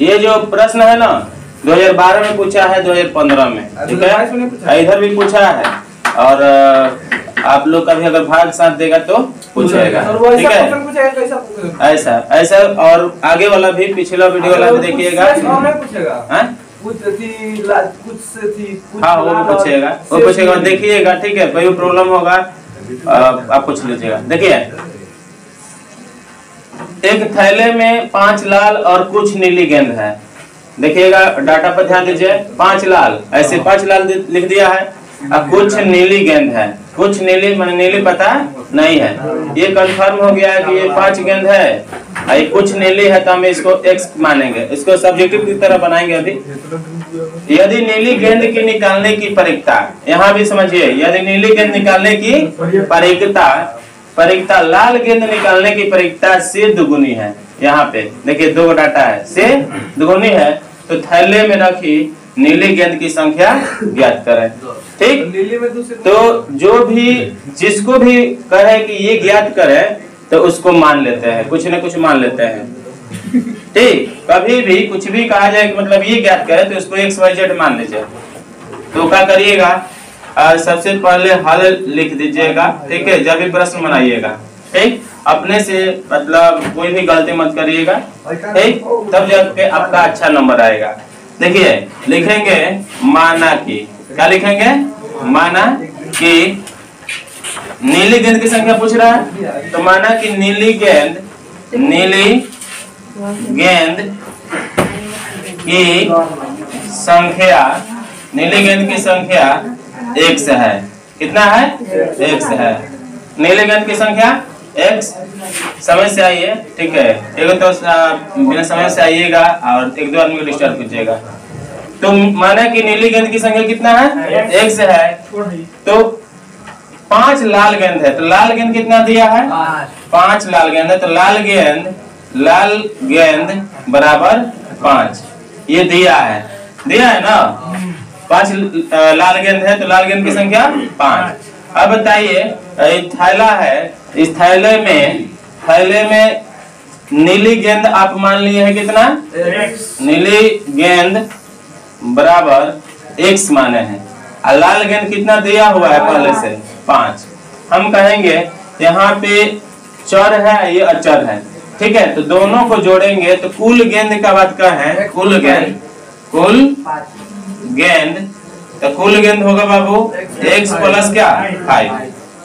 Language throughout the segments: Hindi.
ये जो प्रश्न है ना 2012 में पूछा है, 2015 में, ठीक है, इधर भी पूछा है, और आप लोग का भी अगर भाग साथ देगा तो पूछेगा, ठीक है। ऐसा ऐसा और आगे वाला भी, पिछला वीडियो वाला भी देखिएगा। हाँ वो भी पूछेगा, वो पूछेगा, देखिएगा, ठीक है। कोई प्रॉब्लम होगा आप पूछ लीजिएगा। देखिए, एक थैले में 5 लाल और कुछ नीली गेंद है। देखिएगा, डाटा पर ध्यान दीजिए। 5 लाल, ऐसे 5 लाल लिख दिया है, अब कुछ नीली गेंद है। कुछ नीली माने नीली पता नहीं है, ये कंफर्म हो गया है कि ये 5 गेंद है, ये कुछ नीली है, तो हम इसको x मानेंगे, इसको सब्जेक्टिव की तरह बनाएंगे अभी। यदि नीली गेंद की निकालने की परिकता, यहाँ भी समझिए, यदि नीली गेंद निकालने की परिकता लाल गेंद निकालने की परिकता से दुगुनी है। यहाँ पे देखिए 2 डाटा है, से दुगुनी है, तो थैले में रखी नीली गेंद की संख्या ज्ञात करें, ठीक। तो जो भी जिसको भी कहे कि ये ज्ञात करे तो उसको मान लेते हैं, कुछ न कुछ मान लेते हैं, ठीक। कभी भी कुछ भी कहा जाए कि मतलब ये ज्ञात करे तो उसको XYZ मान लीजिए। तो क्या करिएगा, सबसे पहले हल लिख दीजिएगा, ठीक है, जब भी प्रश्न बनाइएगा, ठीक। अपने से मतलब कोई भी गलती मत करिएगा, ठीक, तब जाके आपका अच्छा नंबर आएगा। देखिए, लिखेंगे माना कि, क्या लिखेंगे, माना कि नीली गेंद की संख्या पूछ रहा है, तो माना कि नीली गेंद की संख्या, नीली गेंद की संख्या x है। कितना है, x है। नीली गेंद की संख्या x, समझ से आइए, ठीक है। एक तो बिना समझ से आइएगा और 1-2 आदमी को डिस्टर्ब कीजिएगा। तो माना कि नीली गेंद की संख्या कितना है, x है, तो 5 लाल गेंद है, तो लाल गेंद कितना दिया है, 5 लाल गेंद है, तो लाल गेंद बराबर 5, ये दिया है ना। 5 लाल गेंद है, तो लाल गेंद की संख्या 5। अब बताइए, थैला है, इस थैले में नीली गेंद आप मान लिए है कितना, नीली गेंद बराबर x माने हैं, और लाल गेंद कितना दिया हुआ है पहले से, 5। हम कहेंगे यहाँ पे चर है, ये अचर है, ठीक है। तो दोनों को जोड़ेंगे तो कुल गेंद का बात क्या है, कुल गेंद होगा बाबू x प्लस क्या 5,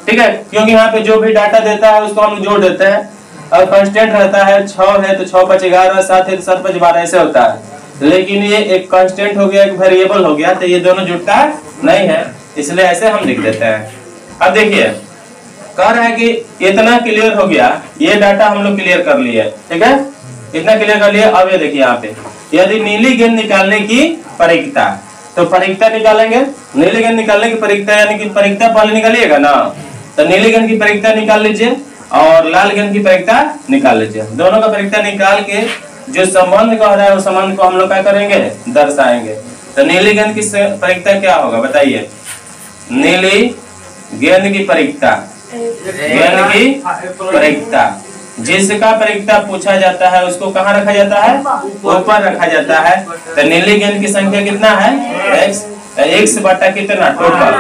ठीक है। क्योंकि यहाँ पे जो भी डाटा देता है उसको हम जोड़ देते हैं, और कांस्टेंट रहता है 6 है तो 6 5 11, 7 है तो 7 5 12, ऐसे होता है। लेकिन ये एक कांस्टेंट हो गया, एक वेरिएबल हो गया, तो ये दोनों जुड़ता नहीं है, इसलिए ऐसे हम लिख देते हैं। अब देखिए, कह रहा है कि इतना क्लियर हो गया, ये डाटा हम लोग क्लियर कर लिए, ठीक है, इतना क्लियर कर लिए। अब ये देखिए यहाँ पे, यदि नीली गेंद निकालने की परिकता, तो परिकता निकालेंगे, नीली गेंद निकालने की परिकता, यानी कि परिकता पहले निकालिएगा ना, तो नीली गेंद की परिकता निकाल लीजिए और लाल गेंद की परिकता निकाल लीजिए। दोनों का परिकता निकाल के जो संबंध कह रहा है उस संबंध को हम लोग क्या करेंगे, दर्शाएंगे। तो नीली गेंद की परिकता क्या होगा बताइए, नीली गेंद की परिकता, जिसका परिकता पूछा जाता है उसको कहाँ रखा जाता है, ऊपर रखा जाता है। तो नीली गेंद की संख्या कितना है, x बटा कितना टोटल,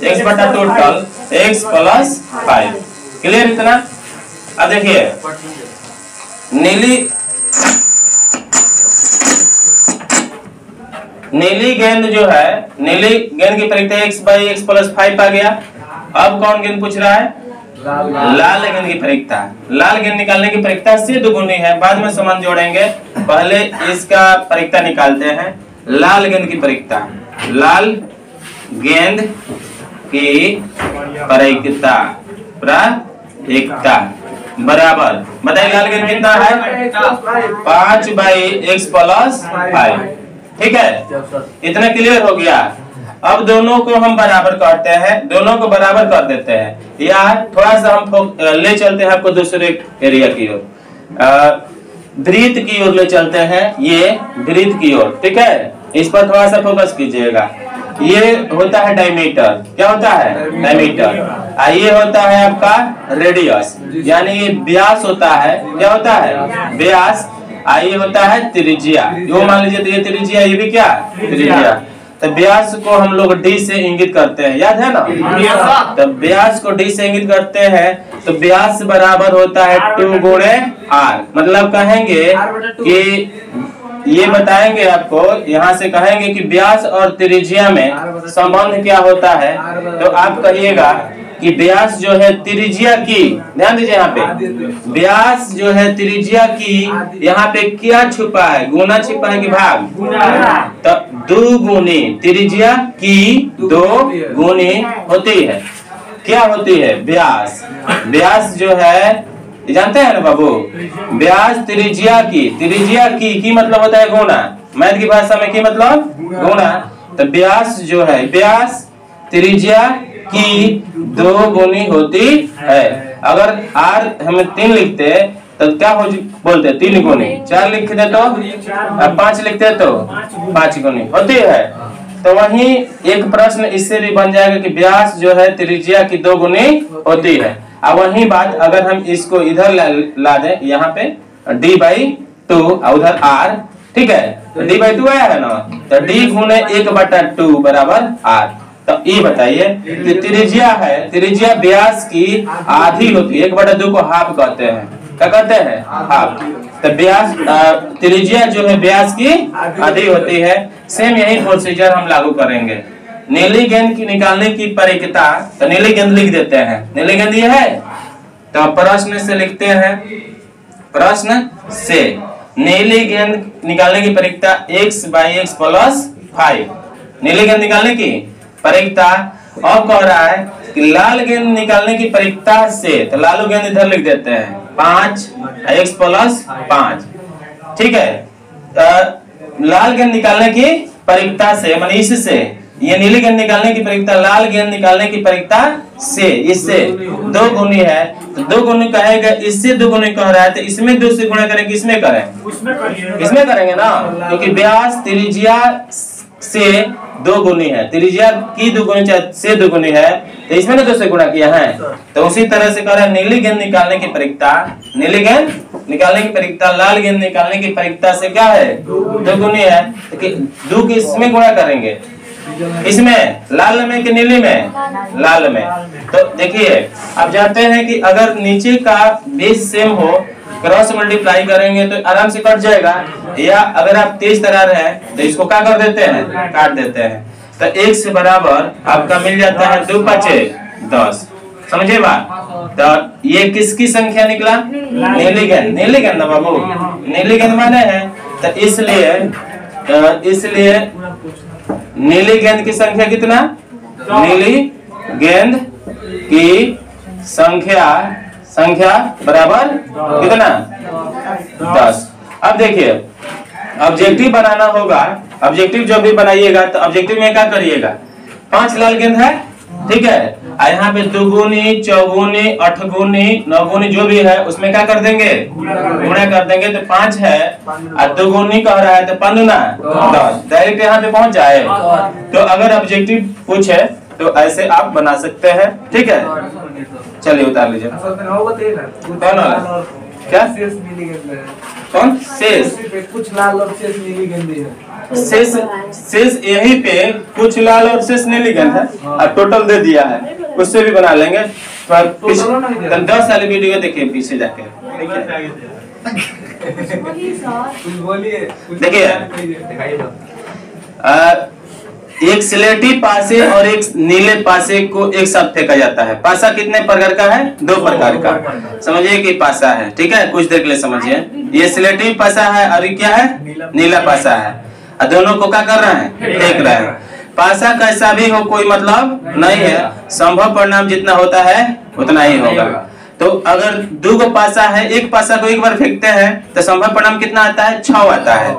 x बटा टोटल x प्लस 5। क्लियर इतना। अब देखिए, नीली गेंद जो है, नीली गेंद की परिकता x बाई x प्लस 5 आ गया। अब कौन गेंद पूछ रहा है, लाल गेंद की परिकता। लाल गेंद निकालने की परिकता से दुगुनी है, बाद में संबंध जोड़ेंगे, पहले इसका परिकता निकालते हैं। लाल गेंद की परिकता, लाल गेंद की परिकता बराबर, बताइए लाल गेंद कितना है, 5 बाई x प्लस 5, ठीक है। इतना क्लियर हो गया। अब दोनों को हम बराबर करते हैं, दोनों को बराबर कर देते हैं, या थोड़ा सा हम ले चलते हैं आपको दूसरे एरिया की ओर, वृत्त की ओर ले चलते हैं, ये वृत्त की ओर, ठीक है। इस पर थोड़ा सा फोकस कीजिएगा। ये होता है डायमीटर, क्या होता है, डायमीटर। ये होता है आपका रेडियस, यानी ये व्यास होता है, क्या होता है, व्यास। ये होता है त्रिज्या, यो मान लीजिए तो ये त्रिज्या, ये भी क्या त्रिज्या। तो व्यास को हम लोग डी से इंगित करते हैं, याद है ना। तो व्यास को डी से इंगित करते हैं तो व्यास बराबर होता है 2 गुणे r। मतलब कहेंगे कि ये बताएंगे आपको, यहाँ से कहेंगे कि व्यास और त्रिज्या में संबंध क्या होता है। तो आप कहिएगा कि व्यास जो है त्रिज्या की, ध्यान दीजिए यहाँ पे, व्यास जो है त्रिज्या की, यहाँ पे क्या छुपा है, गुना छुपा है कि भाग। तो 2 गुनी त्रिज्या की 2 गुनी होती है, क्या होती है व्यास। व्यास जो है जानते हैं ना बाबू, व्यास त्रिज्या की मतलब होता है गुना, मैथ की भाषा में की मतलब गुना। तो व्यास जो है, व्यास त्रिज्या की 2 गुनी होती है। अगर r हम 3 लिखते तो क्या हो बोलते 3 गुनी, 4 लिखते तो 5 लिखते तो 5 गुनी होती है। तो वहीं एक प्रश्न इससे भी बन जाएगा कि व्यास जो है त्रिज्या की 2 गुनी होती है। अब वही बात अगर हम इसको इधर ला दें, यहाँ पे d/2 उधर r, ठीक है, तो d/2 आया है ना, तो d गुने 1/2 बराबर r। तो ये बताइए कि त्रिज्या है, त्रिज्या व्यास की आधी होती है, 1/2 को हाफ कहते हैं, क्या कहते हैं हाफ। तो व्यास त्रिज्या जो है व्यास की आधी होती है। सेम यही प्रोसीजर हम लागू करेंगे। नीली गेंद की निकालने की परिकता, तो नीली गेंद लिख देते हैं, नीली गेंद ये है। तो प्रश्न से लिखते हैं, प्रश्न से नीली गेंद निकालने की परिकता x/x + 5, नीली गेंद निकालने की परिकता। और कह रहा है कि लाल गेंद निकालने की परिकता से, तो लालू गेंद इधर लिख देते हैं 5x + 5, ठीक है। लाल गेंद निकालने की परिकता से माने इससे, ये नीली गेंद निकालने की परिकता लाल गेंद निकालने की परिकता से, इससे 2 गुनी है। तो 2 गुनी कहेगा, इससे 2 गुनी कह रहा है, तो इसमें 2 से गुणा करेंगे, इसमें करें, इसमें करेंगे ना, क्योंकि व्यास त्रिज्या से 2 गुनी है, त्रिज्या की 2 गुनी से 2 गुनी है, तो इसमें ना 2 से गुणा किया है। तो उसी तरह से कह रहा है नीली गेंद निकालने की परिकता, नीली गेंद निकालने की परिकता लाल गेंद निकालने की परिकता से क्या है 2 गुनी है। तो 2 की इसमें गुणा करेंगे, इसमें लाल में कि नीली में, लाल में। तो देखिए आप जानते हैं कि अगर नीचे का बेस सेम हो, क्रॉस मल्टीप्लाई करेंगे तो आराम से कट जाएगा, या अगर आप तेज तरार है तो इसको क्या कर देते हैं, काट देते हैं। तो x बराबर आपका मिल जाता है 2 × 5 = 10, समझे बात। तो ये किसकी संख्या निकला, नीली गेंद, नीली गेंद ना बाबू, नीली गेंद माने है। तो इसलिए नीली गेंद की संख्या कितना, नीली गेंद की संख्या बराबर कितना 10। अब देखिए ऑब्जेक्टिव बनाना होगा, ऑब्जेक्टिव जो भी बनाइएगा तो ऑब्जेक्टिव में क्या करिएगा, 5 लाल गेंद है, ठीक है, यहाँ पे 2 गुनी 4 गुनी 8 गुनी 9 गुनी जो भी है उसमें क्या कर देंगे, गुणा कर देंगे। तो 5 है और 2 गुनी कह रहा है, तो 5 × 10 डायरेक्ट यहाँ पे पहुंच जाए। तो अगर ऑब्जेक्टिव पूछे तो ऐसे आप बना सकते हैं, ठीक है। चलिए उतार लीजिए, कौन वाला क्या, कौन शेष, कुछ लाल और शेष नीली गेंदी है, शेष यहीं पे कुछ लाल और शेष नीली गेंद है, और टोटल दे दिया है, उससे भी बना लेंगे। पर 10 वाली वीडियो देखिए पीछे जाके, देखिए एक स्लेटी पासे और एक नीले पासे को एक साथ फेंका जाता है। पासा कितने प्रकार का है, 2 प्रकार का, समझिए कि पासा है, ठीक है, कुछ देर के लिए समझिए। ये स्लेटी पासा है और ये क्या है, नीला पासा है, और दोनों को क्या कर रहे हैं, फेंक रहे हैं। पासा कैसा भी हो कोई मतलब नहीं है, संभव परिणाम जितना होता है उतना ही होगा। तो अगर 2 को पासा है, एक पासा को एक बार फेंकते हैं तो संभव परिणाम कितना आता है, 6 आता है,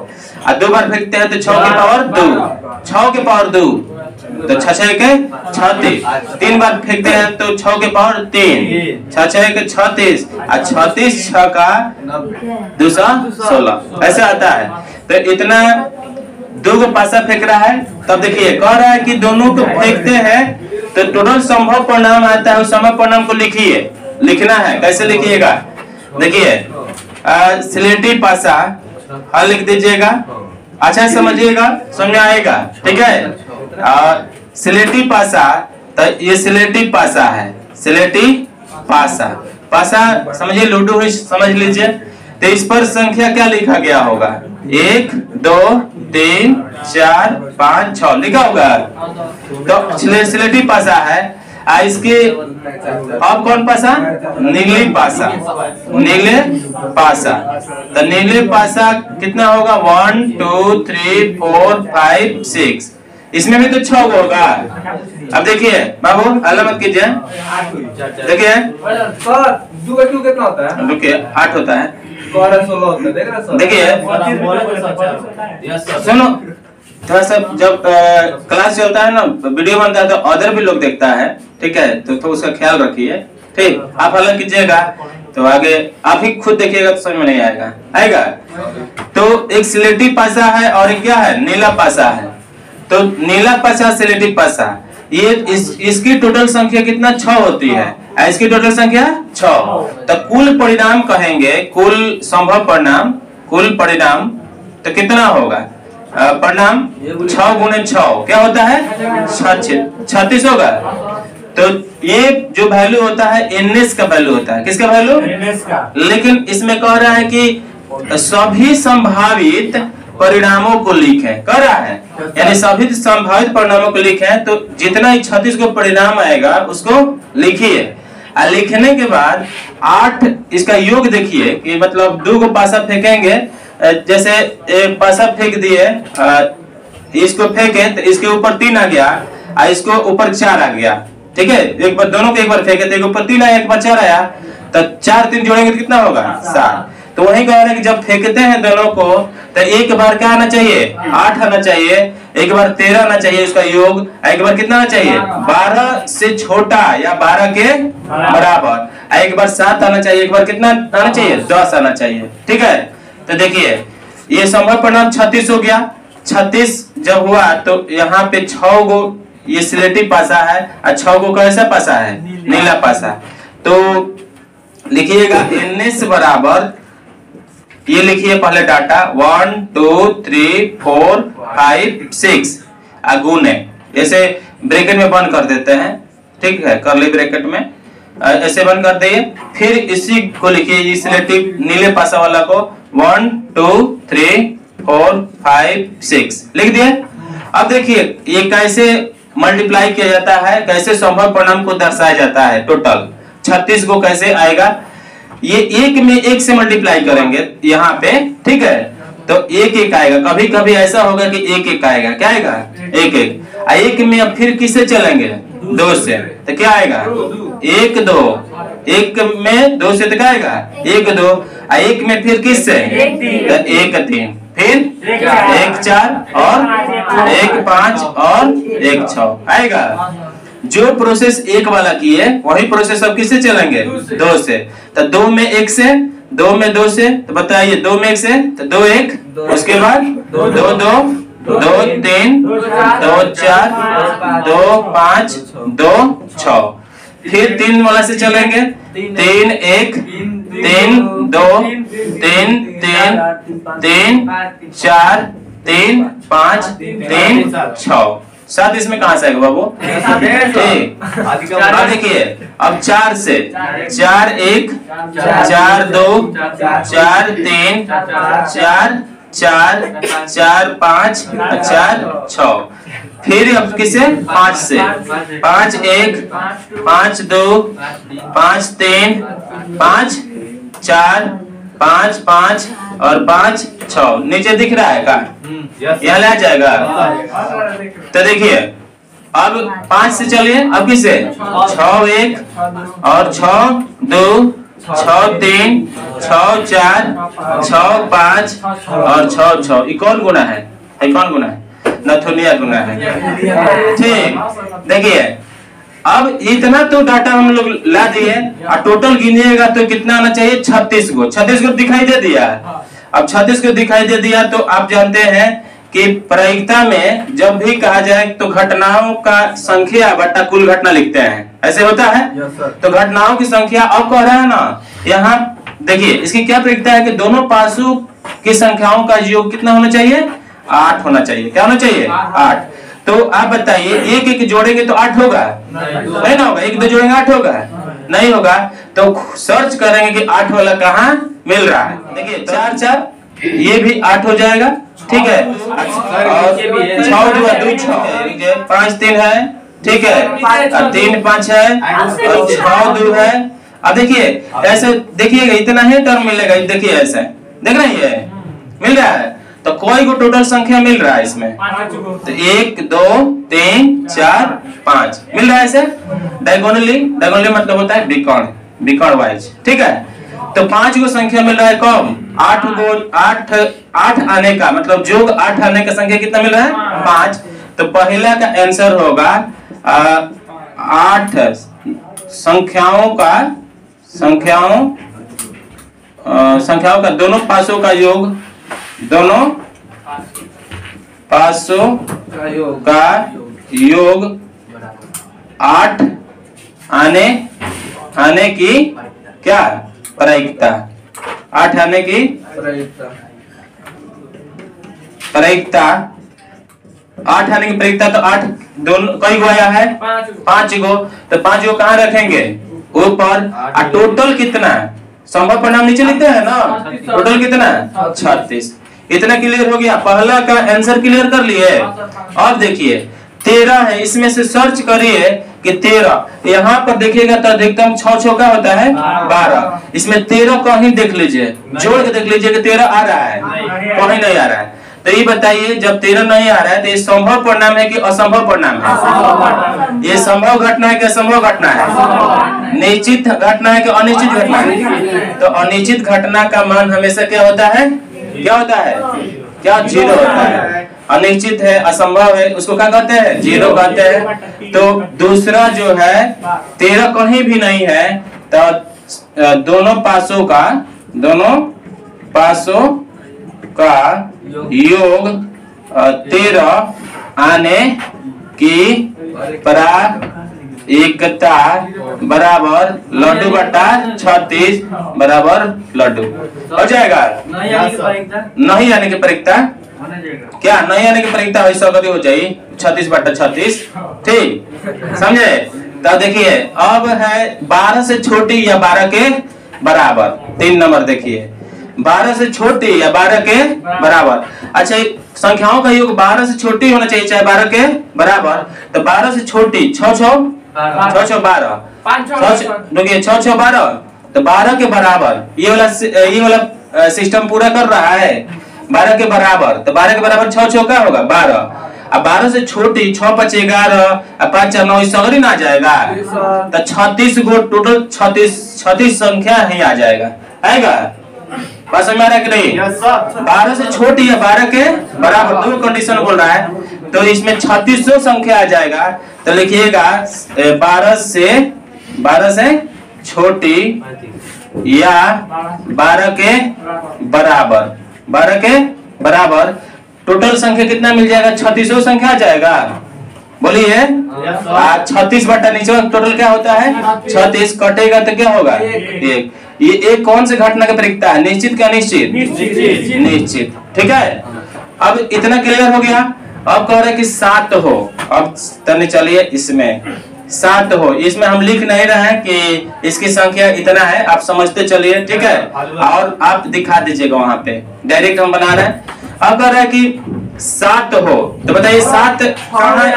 और 2 बार फेंकते हैं तो 6 की पावर 2, 6 की पावर 2, तो 6 के 36, 3 बार फेंकते हैं तो 6 के पावर 3, 6 के 36, और 36 6 का 216 ऐसे आता है। तो इतना 2 को पासा फेंक रहा है। तब देखिए कह रहा है कि दोनों को फेंकते हैं तो टोटल संभव परिणाम आता है, उस संभव परिणाम को लिखिए, लिखना है, कैसे लिखिएगा, देखिए स्लेटी पासा हल लिख दीजिएगा, अच्छा समझिएगा, समझ में आएगा, ठीक है। सिलेटी पासा, तो ये सिलेटी पासा है, सिलेटी पासा, पासा समझिए लूडो ही समझ लीजिए। तो इस पर संख्या क्या लिखा गया होगा, 1 2 3 4 5 6 लिखा होगा। तो सिलेटी पासा है, इसके अब कौन पासा, निगले पासा, निगले पासा। तो निगले पासा कितना होगा, 1 2 3 4 5 6, इसमें भी तो 6 होगा। अब देखिए बाबू अल्लाह मत कीजिए, देखिए कितना होता है, देखिए 8 होता है, 16 होता है, देख रहे हो। देखिए सुनो थोड़ा सा, जब क्लास चलता है ना, वीडियो बनता है तो अदर भी लोग देखता है, ठीक है, तो उसका ख्याल रखिए, ठीक। आप अलग कीजिएगा तो आगे आप ही खुद देखिएगा तो समझ में नहीं आएगा, आएगा। तो एक सिलेटी पासा है और एक क्या है, नीला पासा है। तो नीला पासा, सिलेटी पासा, ये इसकी टोटल संख्या कितना, 6 होती है, इसकी टोटल संख्या 6। तो कुल परिणाम कहेंगे, कुल संभव परिणाम, कुल परिणाम तो कितना होगा, परिणाम 6 गुणे 6 क्या होता है, 36 होगा। तो ये जो वैल्यू होता है एनएस का वैल्यू होता है, किसका वैल्यू, एनएस का। लेकिन इसमें कह रहा है कि सभी संभावित परिणामों को लिखें, कह रहा है, यानी सभी संभावित परिणामों को लिखें। तो जितना 36 को परिणाम आएगा उसको लिखिए, लिखने के बाद 8 इसका योग देखिए कि मतलब 2 को पासा फेंकेंगे, जैसे एक पासा फेंक दिए, इसको फेंके तो इसके ऊपर 3 आ गया, इसको ऊपर 4 आ गया, ठीक है। एक बार दोनों को एक बार फेंके तो एक ऊपर 3 आया, एक बार 4 आया, तो 4 3 जोड़ेंगे तो कितना होगा, 7। तो वही कह रहे हैं कि जब फेंकते हैं दोनों को तो एक बार क्या आना चाहिए, 8 आना चाहिए, एक बार 13 आना चाहिए उसका योग, एक बार कितना आना चाहिए, 12 से छोटा या 12 के बराबर, एक बार 7 आना चाहिए, एक बार कितना आना चाहिए, 10 आना चाहिए, ठीक है। तो देखिए ये संभव परिणाम 36 हो गया। 36 जब हुआ तो यहाँ पे 6 गो ये सिलेटी पासा है और 6 गो कैसा पासा है, नीला पासा। तो लिखिएगा एनएस बराबर, ये लिखिए पहले डाटा 1 2 3 4 5 6 गुणे, ऐसे ब्रैकेट में बंद कर देते हैं, ठीक है, कर्ली ब्रैकेट में ऐसे बंद कर दिए। फिर इसी को लिखिए, इस सिलेक्टिव नीले पासा वाला को 1 2 3 4 5 6 लिख दिए। अब देखिए ये कैसे मल्टीप्लाई किया जाता है, कैसे संभव परिणाम को दर्शाया जाता है। टोटल 36 को कैसे आएगा, ये एक में एक से मल्टीप्लाई करेंगे यहाँ पे, ठीक है। तो एक एक आएगा, कभी कभी ऐसा होगा कि एक एक आएगा, क्या आएगा, एक एक। एक में अब फिर किससे चलेंगे, 2 से, तो क्या आएगा 1 2, एक में 2 से तो क्या आएगा 1 2, एक में फिर किससे, तो 1 3, फिर 1 4 और 1 5 और 1 6 आएगा। जो प्रोसेस 1 वाला किए वही प्रोसेस अब किससे चलेंगे, 2 से। तो 2 में 1 से, 2 में 2 से, तो बताइए 2 में 1 से, तो 2 1, उसके बाद 2 2 2 3 2 4 2 5 2 6, फिर 3 वाला से चलेंगे, 3 1 3 2 3 3 3 4 3 5 3 6 7, इसमें कहां से आएगा बाबू, अब देखिए अब 4 से, 4 1 4 2 4 3 4 4 4 5 4 6, फिर अब किसे 5 से, 5 1 5 2 5 3 5 4 5 5 और 5 6, नीचे दिख रहा है का, यहाँ ले जाएगा। तो देखिए अब 5 से चलिए, अब किसे 6 1 और 6 2 6 3 6 4 6 5 और 6 6, ये कौन गुना है, कौन गुना है, नथुनिया गुना है, ठीक। देखिए अब इतना तो डाटा हम लोग ला दिए और टोटल गिनिएगा तो कितना आना चाहिए, 36 को। 36 को दिखाई दे दिया, अब 36 को दिखाई दे दिया तो आप जानते हैं कि प्रायिकता में जब भी कहा जाए तो घटनाओं का संख्या बटा कुल घटना लिखते हैं, ऐसे होता है। तो घटनाओं की संख्या अब कह रहा है ना, यहाँ देखिए इसकी क्या प्रक्रिया है कि दोनों पासों की संख्याओं का योग कितना होना चाहिए? 8 होना चाहिए। क्या होना चाहिए? 8। तो आप बताइए एक एक जोड़ेंगे तो 8 होगा? नहीं ना होगा। एक दो जोड़ेंगे 8 होगा? नहीं होगा। तो सर्च करेंगे कि 8 वाला कहाँ मिल रहा है। देखिए 4 4 ये भी 8 हो जाएगा, ठीक है। और 6 2 2 6 5 3 है, ठीक है, और 3 5 है और 6 2 है। अब देखिए ऐसे देखिएगा इतना ही टर्म मिलेगा। देखिए ऐसे देख रहे हैं ये मिल रहा है। तो कोई को टोटल संख्या मिल रहा है इसमें? तो 1 2 3 4 5 मिल रहा है ऐसे डायगोनली। डायगोनली मतलब होता है विकर्ण वाइज, ठीक है। तो 5 को संख्या मिल रहा है कम 8 आने का मतलब जोग 8 आने का संख्या कितना मिल रहा है? 5। तो पहला का आंसर होगा 8 संख्याओं का दोनों पासों का योग, दोनों पासों का योग 8 आने की क्या प्रायिकता? 8 आने की प्रायिकता 8 आने की प्रायिकता। तो 8 दोनों कई गो आया है? 5 गो। तो 5 गो कहाँ रखेंगे? ऊपर। और टोटल कितना है? संभव परिणाम नीचे लिखते हैं ना। टोटल कितना है? 36। इतना क्लियर हो गया। पहला का आंसर क्लियर कर लिए। अब देखिए 13 है, इसमें से सर्च करिए कि 13 यहाँ पर देखिएगा तो अधिकतम 6 6 का होता है 12। इसमें 13 कहीं देख लीजिए, जोड़ के देख लीजिए कि 13 आ रहा है? कहीं नहीं आ रहा है। तो ये बताइए जब 13 नहीं आ रहा है तो ये संभव परिणाम है कि असंभव परिणाम है? ये संभव घटना है कि असंभव घटना है? निश्चित घटना है कि अनिश्चित घटना है? तो अनिश्चित घटना का मान हमेशा क्या होता है? क्या होता है? क्या? 0 होता है। अनिश्चित है, असंभव है, उसको क्या कहते हैं? 0 कहते हैं। तो दूसरा जो है 13 कहीं भी नहीं है। तो दोनों पासों का योग 13 आने की प्रायिकता बराबर लड्डू बटा 36 बराबर लड्डू हो जाएगा। नहीं आने की प्रायिकता क्या? नहीं आने की प्रायिकता वैसा कभी हो जाए 36 बटा 36, ठीक समझे। तो देखिए अब है 12 से छोटी या 12 के बराबर। 3 नंबर देखिए 12 से छोटी या 12 के बराबर। अच्छा संख्याओं का योग 12 से छोटी होना चाहिए चाहे 12 के बराबर। तो 12 से छोटी 6 6 12 देखिए 6 6 12। तो 12 के बराबर ये वाला सिस्टम पूरा कर रहा है। 12 के बराबर तो 12 के बराबर 6 6 का होगा 12। अब 12 से छोटी 6 5 11 5 4 9 सगरी ना जाएगा। तो 36 गो टोटल 36 संख्या ही आ जाएगा। आएगा बस समझ में आ रहा है कि नहीं? 12 से छोटी या 12 के बराबर दो कंडीशन बोल रहा है। तो इसमें 3600 संख्या आ जाएगा। तो लिखिएगा 12 से छोटी या 12 के बराबर। 12 के बराबर टोटल संख्या कितना मिल जाएगा? 3600 संख्या आ जाएगा। बोलिए 36 बटा नीचे टोटल क्या होता है? 36 कटेगा तो क्या होगा? 1। ये एक कौन सी घटना की प्रायिकता है? निश्चित क्या अनिश्चित? निश्चित, ठीक है। अब इतना क्लियर हो गया। अब कह रहे कि 7 हो। अब तने चलिए इसमें 7 हो। इसमें हम लिख नहीं रहे हैं कि इसकी संख्या इतना है, आप समझते चलिए, ठीक है। और आप दिखा दीजिएगा वहां पे, डायरेक्ट हम बना रहे हैं। अब कह रहा है कि 7 हो। तो बताइए 7 कहाँ है?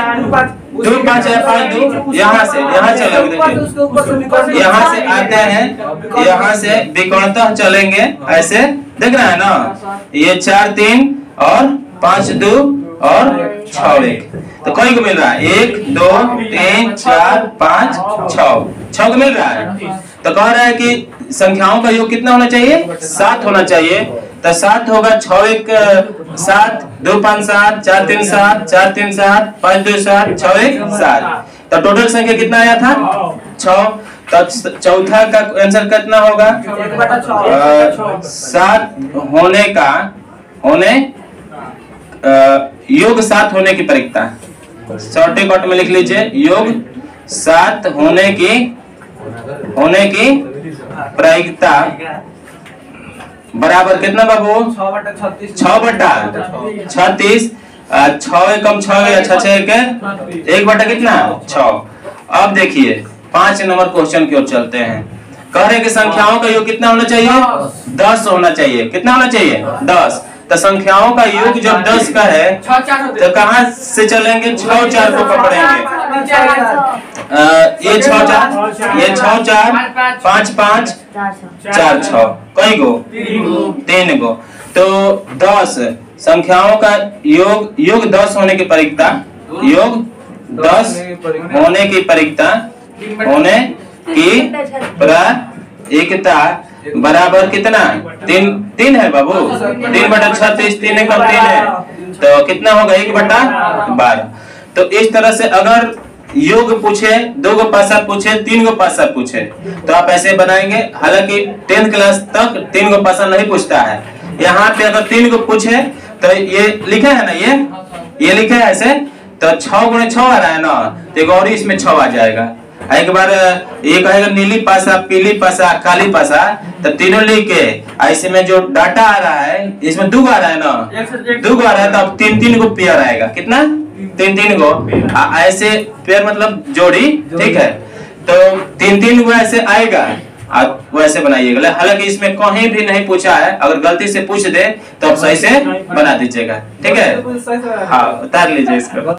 2 5 है 5 2 यहाँ से यहाँ चलेंगे। देखिए यहाँ से आते हैं, यहाँ से विकर्णतः चलेंगे ऐसे, देख रहे हैं ना। ये 4 3 और 5 2 और 6 1। तो कोई को मिल रहा है 1 2 3 4 5 6 को मिल रहा है। तो कह रहा है कि संख्याओं का योग कितना होना चाहिए? 7 होना चाहिए। तो 7 होगा 6 1 7 2 5 7 4 3 7 4 3 7 5 2 7 6 1 7। तो टोटल संख्या कितना आया था? 6। तो चौथा का आंसर कितना होगा? 7 योग 7 होने की प्रायिकता। शॉर्टकट में लिख लीजिए योग 7 होने की प्रायिकता बराबर कितना बाबू 6/36 6/36 6 एकम 6 या 6 6 के 1 कितना 6। अब देखिए 5 नंबर क्वेश्चन की ओर चलते हैं। कह रहे कि संख्याओं का योग कितना होना चाहिए 10 होना चाहिए। कितना होना चाहिए 10। तो संख्याओं का योग जब 10 का है तो कहां से चलेंगे 6 4 को पकड़ेंगे। ये 6 4 ये 6 4 5 5 4 6 कई गो 3 गो। तो 10 संख्याओं का योग 10 होने की परिकता योग 10 होने की परिकता होने की परिकता बराबर कितना 3 है बाबू 3/36 3 एकम 3 है तो कितना होगा 1/12। तो इस तरह से अगर योग पूछे 2 गो पासा पूछे 3 गो पासा पूछे तो आप ऐसे बनाएंगे। हालांकि 10th क्लास तक 3 गो पासा नहीं पूछता है। यहाँ पे अगर 3 गो पूछे तो ये लिखा है ना ये लिखा है ऐसे तो 6 × 6 आ रहा है ना तो एक और इसमें 6 आ जाएगा। एक बार ये कहेगा नीली पासा पीली पासा काली पासा तो तीनों लिख के ऐसे में जो डाटा आ रहा है इसमें 2 आ रहा है ना 2 आ रहा है तो अब 3 गो पेयर आएगा। कितना 3 गो ऐसे पेयर मतलब जोड़ी ठीक है। तो 3 गो ऐसे आएगा आप वैसे बनाइएगा। हालांकि इसमें कहीं भी नहीं पूछा है। अगर गलती से पूछ दे तो आप सही से बना दीजिएगा ठीक है। हाँ उतार लीजिए इसको।